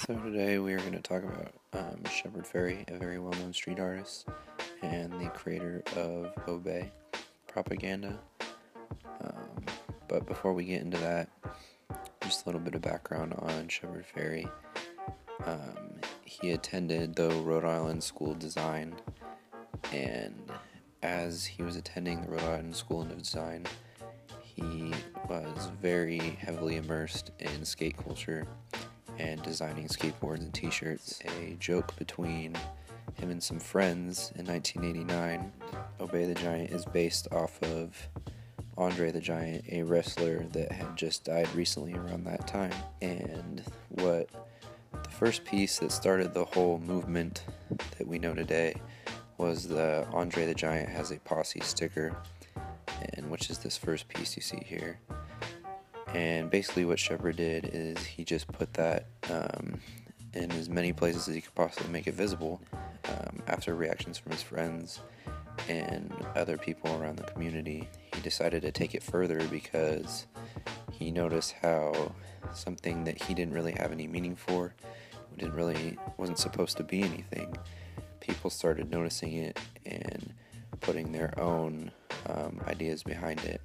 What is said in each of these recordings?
So today we are going to talk about Shepard Fairey, a very well-known street artist and the creator of Obey propaganda. But before we get into that, just a little bit of background on Shepard Fairey. He attended the Rhode Island School of Design, and as he was attending the Rhode Island School of Design, he was very heavily immersed in skate culture and designing skateboards and t-shirts. A joke between him and some friends in 1989, Obey the Giant is based off of Andre the Giant, a wrestler that had just died recently around that time. And what the first piece that started the whole movement that we know today was the Andre the Giant has a posse sticker, and which is this first piece you see here. And basically what Shepard did is he just put that in as many places as he could possibly make it visible after reactions from his friends and other people around the community. He decided to take it further because he noticed how something that he didn't really have any meaning for, wasn't supposed to be anything, people started noticing it and putting their own ideas behind it.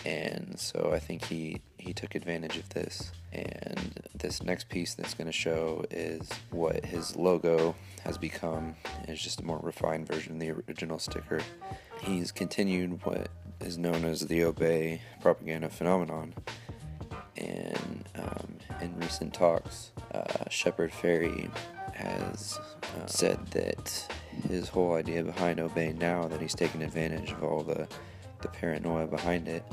And so I think he took advantage of this. And this next piece that's going to show is what his logo has become. It's just a more refined version of the original sticker. He's continued what is known as the Obey propaganda phenomenon. And in recent talks, Shepard Fairey has said that his whole idea behind Obey now, that he's taken advantage of all the paranoia behind it,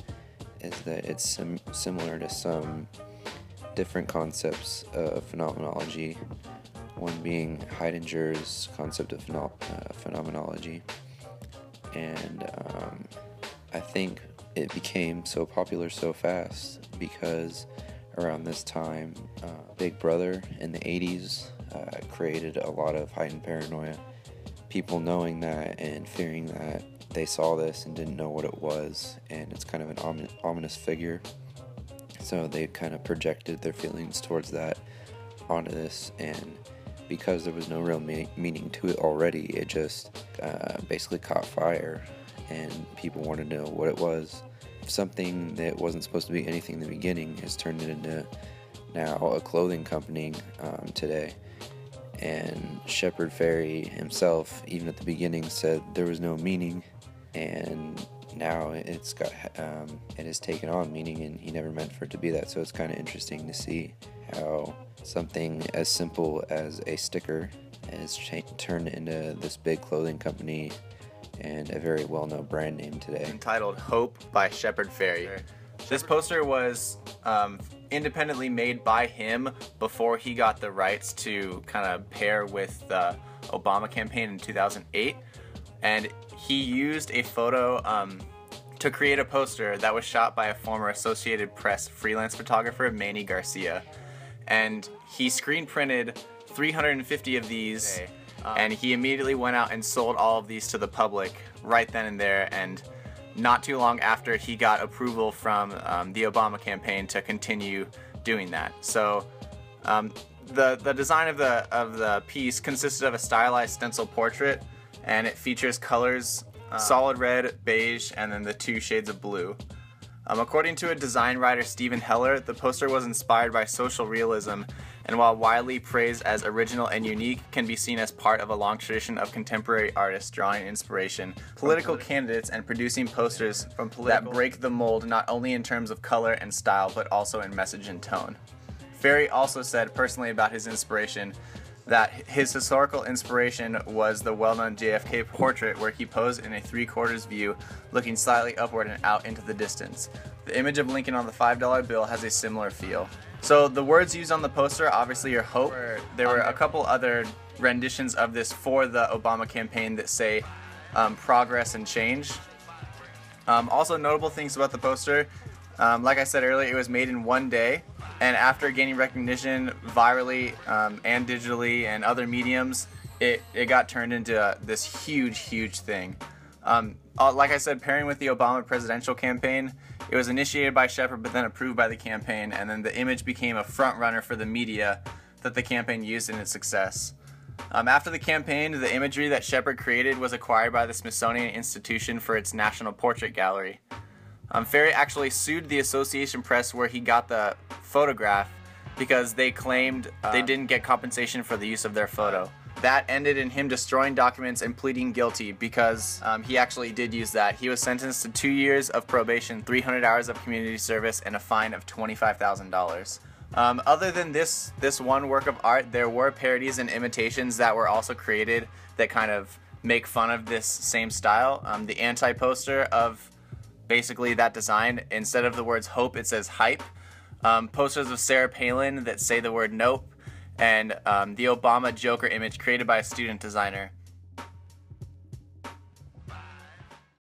is that it's similar to some different concepts of phenomenology, one being Heidegger's concept of phenomenology. And I think it became so popular so fast because around this time, Big Brother in the 80s created a lot of heightened paranoia. People knowing that and fearing that they saw this and didn't know what it was, and it's kind of an ominous figure, so they kind of projected their feelings towards that onto this, and because there was no real meaning to it already, it just basically caught fire, and people wanted to know what it was. Something that wasn't supposed to be anything in the beginning has turned it into now a clothing company today. And Shepard Fairey himself, even at the beginning, said there was no meaning, and now it has taken on meaning, and he never meant for it to be that. So it's kind of interesting to see how something as simple as a sticker has turned into this big clothing company and a very well-known brand name today. Entitled Hope by Shepard Fairey. This poster was independently made by him before he got the rights to kind of pair with the Obama campaign in 2008, and he used a photo to create a poster that was shot by a former Associated Press freelance photographer, Manny Garcia, and he screen printed 350 of these, and he immediately went out and sold all of these to the public right then and there. And not too long after, he got approval from the Obama campaign to continue doing that. So the design of the piece consisted of a stylized stencil portrait, and it features colors solid red, beige, and then the two shades of blue. According to a design writer, Stephen Heller, the poster was inspired by social realism, and while widely praised as original and unique, can be seen as part of a long tradition of contemporary artists drawing inspiration, political candidates, and producing posters that break the mold not only in terms of color and style, but also in message and tone. Fairey also said personally about his inspiration that his historical inspiration was the well-known JFK portrait, where he posed in a three-quarters view, looking slightly upward and out into the distance. The image of Lincoln on the $5 bill has a similar feel. So the words used on the poster obviously are hope. There were a couple other renditions of this for the Obama campaign that say progress and change. Also notable things about the poster, like I said earlier, it was made in one day, and after gaining recognition virally and digitally and other mediums, it got turned into this huge thing. Like I said, pairing with the Obama presidential campaign, it was initiated by Shepard but then approved by the campaign, and then the image became a front runner for the media that the campaign used in its success. After the campaign, the imagery that Shepard created was acquired by the Smithsonian Institution for its National Portrait Gallery. Fairey actually sued the Association Press where he got the photograph because they claimed they didn't get compensation for the use of their photo. That ended in him destroying documents and pleading guilty because he actually did use that. He was sentenced to 2 years of probation, 300 hours of community service, and a fine of $25,000. Other than this one work of art, there were parodies and imitations that were also created that kind of make fun of this same style. The anti-poster of basically that design, instead of the words hope, it says hype. Posters of Sarah Palin that say the word nope, and the Obama Joker image created by a student designer.